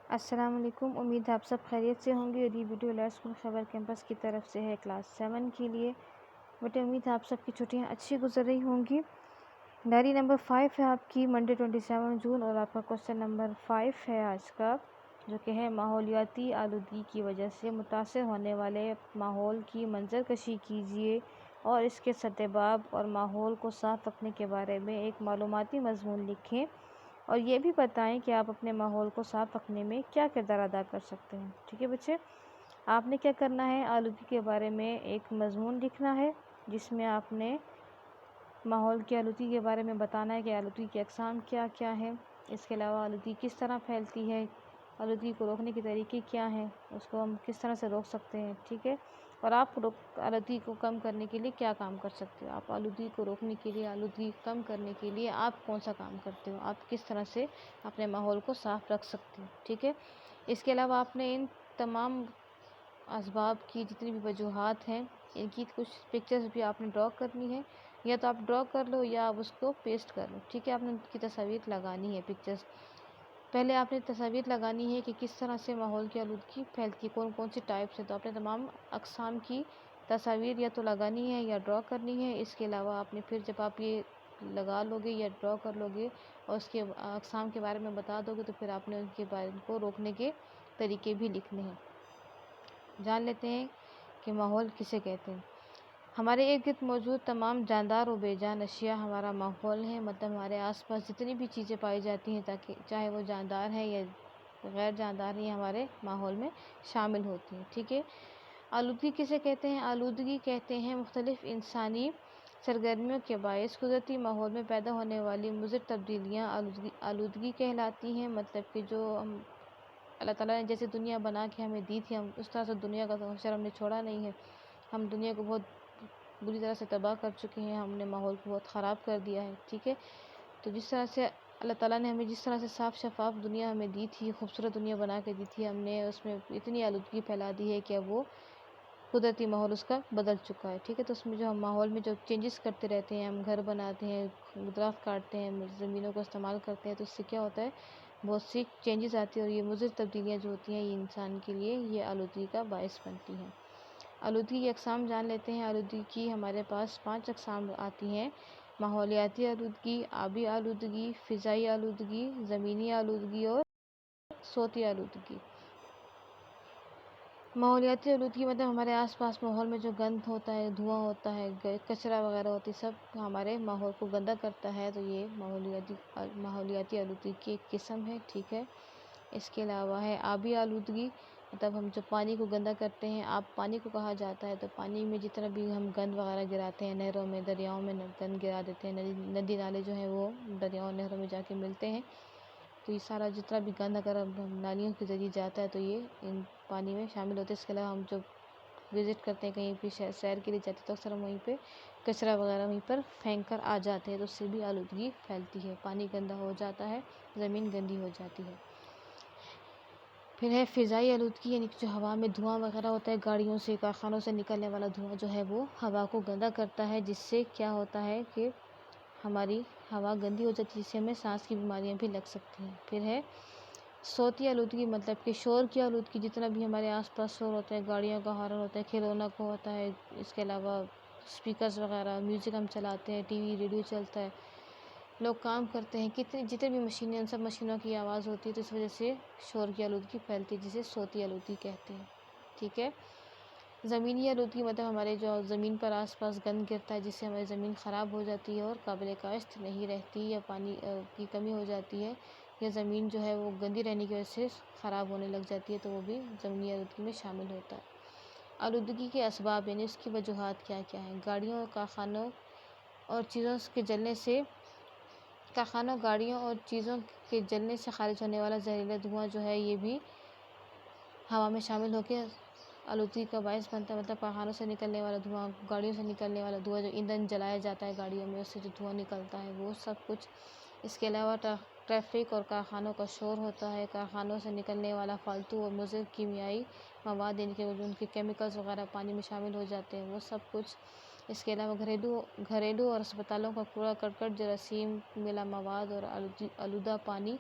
السلام علیکم، امید ہے آپ سب خیریت سے ہوں گے اور یہ ویڈیو لیٹ اسکول خیبر کیمپس کی طرف سے ہے کلاس 7 کے لیے۔ بیٹے امید ہے آپ سب کی چھٹیاں اچھی گزر رہی ہوں گی۔ ڈائری نمبر 5 ہے آپ کی منڈے 27 جون اور آپ کا کوسچن نمبر 5 ہے آج کا، جو کہ ہے ماحولیاتی آلودگی کی وجہ سے متاثر ہونے والے ماحول کی منظر کشی کیجیے اور اس کے سدباب اور ماحول کو صاف رکھنے کے بارے میں ایک معلوماتی مضمون لکھیں، اور یہ بھی بتائیں کہ آپ اپنے ماحول کو صاف رکھنے میں کیا کردار ادا کر سکتے ہیں۔ ٹھیک ہے بچے، آپ نے کیا کرنا ہے، آلودگی کے بارے میں ایک مضمون لکھنا ہے جس میں آپ نے ماحول کی آلودگی کے بارے میں بتانا ہے کہ آلودگی کی اقسام کیا کیا ہے، اس کے علاوہ آلودگی کس طرح پھیلتی ہے، آلودگی کو روکنے کے طریقے کیا ہیں، اس کو ہم کس طرح سے روک سکتے ہیں۔ ٹھیک ہے، اور آپ آلودگی کو کم کرنے کے لیے کیا کام کر سکتے ہو، آپ آلودگی کو روکنے کے لیے، آلودگی کم کرنے کے لیے آپ کون سا کام کرتے ہو، آپ کس طرح سے اپنے ماحول کو صاف رکھ سکتے ہو۔ ٹھیک ہے، اس کے علاوہ آپ نے ان تمام اسباب کی جتنی بھی وجوہات ہیں ان کی کچھ پکچرز بھی آپ نے ڈرا کرنی ہے، یا تو آپ ڈرا کر لو یا آپ اس کو پیسٹ کر لو۔ ٹھیک ہے، آپ نے ان کی تصاویر لگانی ہے، پکچرز پہلے آپ نے تصاویر لگانی ہے کہ کس طرح سے ماحول کی آلودگی پھیلتی ہے، کون کون سی ٹائپ سے، تو آپ نے تمام اقسام کی تصاویر یا تو لگانی ہے یا ڈرا کرنی ہے۔ اس کے علاوہ آپ نے پھر جب آپ یہ لگا لو گے یا ڈرا کر لو گے اور اس کے اقسام کے بارے میں بتا دو گے تو پھر آپ نے ان کے بارے کو روکنے کے طریقے بھی لکھنے ہیں۔ جان لیتے ہیں کہ ماحول کسے کہتے ہیں۔ ہمارے ارد گرد موجود تمام جاندار و بے جان اشیاء ہمارا ماحول ہے، مطلب ہمارے آس پاس جتنی بھی چیزیں پائی جاتی ہیں، تاکہ چاہے وہ جاندار ہیں یا غیر جاندار ہیں، ہمارے ماحول میں شامل ہوتی ہیں۔ ٹھیک ہے، آلودگی کسے کہتے ہیں، آلودگی کہتے ہیں مختلف انسانی سرگرمیوں کے باعث قدرتی ماحول میں پیدا ہونے والی مضر تبدیلیاں آلودگی کہلاتی ہیں، مطلب کہ جو اللہ تعالیٰ نے جیسے دنیا بنا کے ہمیں دی تھی، ہم اس طرح سے دنیا کا حشر ہم نے چھوڑا نہیں ہے، ہم دنیا کو بہت بری طرح سے تباہ کر چکے ہیں، ہم نے ماحول کو بہت خراب کر دیا ہے۔ ٹھیک ہے، تو جس طرح سے اللہ تعالیٰ نے ہمیں جس طرح سے صاف شفاف دنیا ہمیں دی تھی، خوبصورت دنیا بنا کے دی تھی، ہم نے اس میں اتنی آلودگی پھیلا دی ہے کہ اب وہ قدرتی ماحول اس کا بدل چکا ہے۔ ٹھیک ہے، تو اس میں جو ہم ماحول میں جو چینجز کرتے رہتے ہیں، ہم گھر بناتے ہیں، درخت کاٹتے ہیں، زمینوں کو استعمال کرتے ہیں، تو اس سے کیا ہوتا ہے، بہت سی چینجز آتی ہیں اور یہ مضر تبدیلیاں جو ہوتی ہیں یہ انسان کے لیے یہ آلودگی کا باعث بنتی ہیں۔ آلودگی کی اقسام جان لیتے ہیں۔ آلودگی کی ہمارے پاس 5 اقسام آتی ہیں: ماحولیاتی آلودگی، آبی آلودگی، فضائی آلودگی، زمینی آلودگی اور صوتی آلودگی۔ ماحولیاتی آلودگی مطلب ہمارے آس پاس ماحول میں جو گند ہوتا ہے، دھواں ہوتا ہے، کچرا وغیرہ ہوتی ہے، سب ہمارے ماحول کو گندا کرتا ہے، تو یہ ماحولیاتی آلودگی کی ایک قسم ہے۔ ٹھیک ہے، اس کے علاوہ ہے آبی آلودگی، مطلب ہم جو پانی کو گندا کرتے ہیں، آب پانی کو کہا جاتا ہے، تو پانی میں جتنا بھی ہم گند وغیرہ گراتے ہیں، نہروں میں، دریاؤں میں گند گرا دیتے ہیں، ندی نالے جو ہیں وہ دریاؤں نہروں میں جا کے ملتے ہیں، تو یہ سارا جتنا بھی گند اگر نالیوں کے ذریعے جاتا ہے تو یہ ان پانی میں شامل ہوتے ہیں۔ اس کے علاوہ ہم جو وزٹ کرتے ہیں، کہیں بھی سیر کے لیے جاتے ہیں، تو اکثر ہم وہیں پہ کچرا وغیرہ وہیں پر پھینک کر آ جاتے ہیں، تو اس سے بھی آلودگی پھیلتی ہے، پانی گندا ہو جاتا ہے، زمین گندی ہو جاتی ہے۔ پھر ہے فضائی آلودگی، یعنی کہ جو ہوا میں دھواں وغیرہ ہوتا ہے، گاڑیوں سے، کارخانوں سے نکلنے والا دھواں جو ہے وہ ہوا کو گندا کرتا ہے، جس سے کیا ہوتا ہے کہ ہماری ہوا گندی ہو جاتی ہے، جس سے ہمیں سانس کی بیماریاں بھی لگ سکتی ہیں۔ پھر ہے صوتی آلودگی، مطلب کہ شور کی آلودگی، جتنا بھی ہمارے آس پاس شور ہوتا ہے، گاڑیوں کا ہارن ہوتا ہے، کھلونا کو ہوتا ہے، اس کے علاوہ اسپیکرز وغیرہ، میوزک ہم چلاتے ہیں، ٹی وی ریڈیو چلتا ہے، لوگ کام کرتے ہیں، جتنے بھی مشینیں، ان سب مشینوں کی آواز ہوتی ہے، تو اس وجہ سے شور کی آلودگی پھیلتی ہے، جسے صوتی آلودگی کہتے ہیں۔ ٹھیک ہے، زمینی آلودگی مطلب ہمارے جو زمین پر آس پاس گند گرتا ہے، جس سے ہماری زمین خراب ہو جاتی ہے اور قابل کاشت نہیں رہتی، یا پانی کی کمی ہو جاتی ہے، یا زمین جو ہے وہ گندی رہنے کی وجہ سے خراب ہونے لگ جاتی ہے، تو وہ بھی زمینی آلودگی میں شامل ہوتا ہے۔ آلودگی کے اسباب، یعنی اس کی وجوہات کیا کیا ہیں۔ گاڑیوں، کارخانوں اور چیزوں کے جلنے سے گاڑیوں اور چیزوں کے جلنے سے خارج ہونے والا زہریلا دھواں جو ہے یہ بھی ہوا میں شامل ہو کے آلودگی کا باعث بنتا ہے، مطلب کارخانوں سے نکلنے والا دھواں، گاڑیوں سے نکلنے والا دھواں، جو ایندھن جلایا جاتا ہے گاڑیوں میں، اس سے جو دھواں نکلتا ہے وہ سب کچھ۔ اس کے علاوہ ٹریفک اور کارخانوں کا شور ہوتا ہے، کارخانوں سے نکلنے والا فالتو اور مضر کیمیائی مواد، یعنی کہ ان کے کیمیکلز وغیرہ پانی میں شامل ہو جاتے ہیں، وہ سب کچھ۔ اس کے علاوہ گھریلو اور اسپتالوں کا کوڑا کرکٹ، جراثیم ملا مواد اور آلودہ پانی،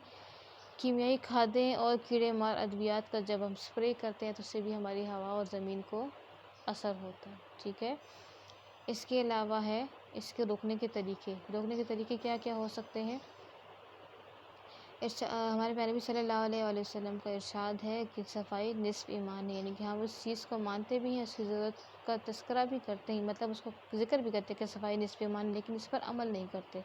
کیمیائی کھادیں اور کیڑے مار ادویات کا جب ہم اسپرے کرتے ہیں تو اس سے بھی ہماری ہوا اور زمین کو اثر ہوتا ہے، ٹھیک ہے۔ اس کے علاوہ ہے اس کے روکنے کے طریقے کیا کیا ہو سکتے ہیں؟ ہمارے پیارے نبی صلی اللہ علیہ وآلہ وسلم کا ارشاد ہے کہ صفائی نصف ایمان ہے، یعنی کہ ہم اس چیز کو مانتے بھی ہیں، اس کی ضرورت کا تذکرہ بھی کرتے ہیں، مطلب اس کو ذکر بھی کرتے ہیں کہ صفائی نصف ایمان، لیکن اس پر عمل نہیں کرتے،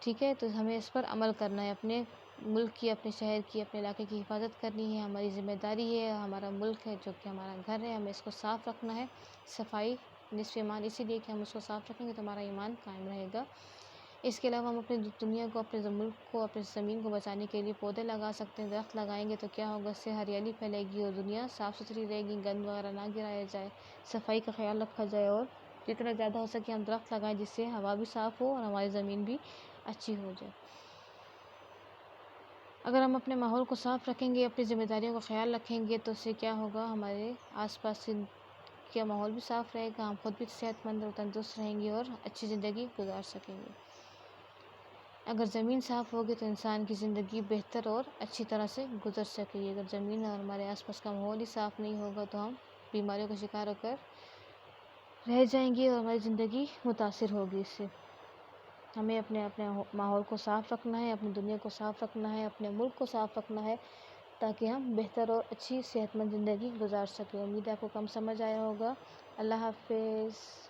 ٹھیک ہے۔ تو ہمیں اس پر عمل کرنا ہے، اپنے ملک کی، اپنے شہر کی، اپنے علاقے کی حفاظت کرنی ہے، ہماری ذمہ داری ہے، ہمارا ملک ہے جو کہ ہمارا گھر ہے، ہمیں اس کو صاف رکھنا ہے۔ صفائی نصف ایمان اسی لیے کہ ہم اس کو صاف رکھیں گے تو ہمارا ایمان قائم رہے گا۔ اس کے علاوہ ہم اپنی دنیا کو، اپنے ملک کو، اپنی زمین کو بچانے کے لیے پودے لگا سکتے ہیں، درخت لگائیں گے تو کیا ہوگا، اس سے ہریالی پھیلے گی اور دنیا صاف ستھری رہے گی، گند وغیرہ نہ گرایا جائے، صفائی کا خیال رکھا جائے، اور جتنا زیادہ ہو سکے ہم درخت لگائیں جس سے ہوا بھی صاف ہو اور ہماری زمین بھی اچھی ہو جائے۔ اگر ہم اپنے ماحول کو صاف رکھیں گے، اپنی ذمہ داریوں کا خیال رکھیں گے تو اس سے کیا ہوگا، ہمارے آس پاس کا ماحول بھی صاف رہے گا، ہم خود بھی صحت مند اور تندرست رہیں گے اور اچھی زندگی گزار سکیں گے۔ اگر زمین صاف ہوگی تو انسان کی زندگی بہتر اور اچھی طرح سے گزر سکے گی۔ اگر زمین اور ہمارے آس پاس کا ماحول ہی صاف نہیں ہوگا تو ہم بیماریوں کا شکار ہو کر رہ جائیں گے اور ہماری زندگی متاثر ہوگی اس سے۔ ہمیں اپنے ماحول کو صاف رکھنا ہے، اپنی دنیا کو صاف رکھنا ہے، اپنے ملک کو صاف رکھنا ہے تاکہ ہم بہتر اور اچھی صحت مند زندگی گزار سکیں۔ امید ہے آپ کو کم سمجھ آیا ہوگا۔ اللہ حافظ۔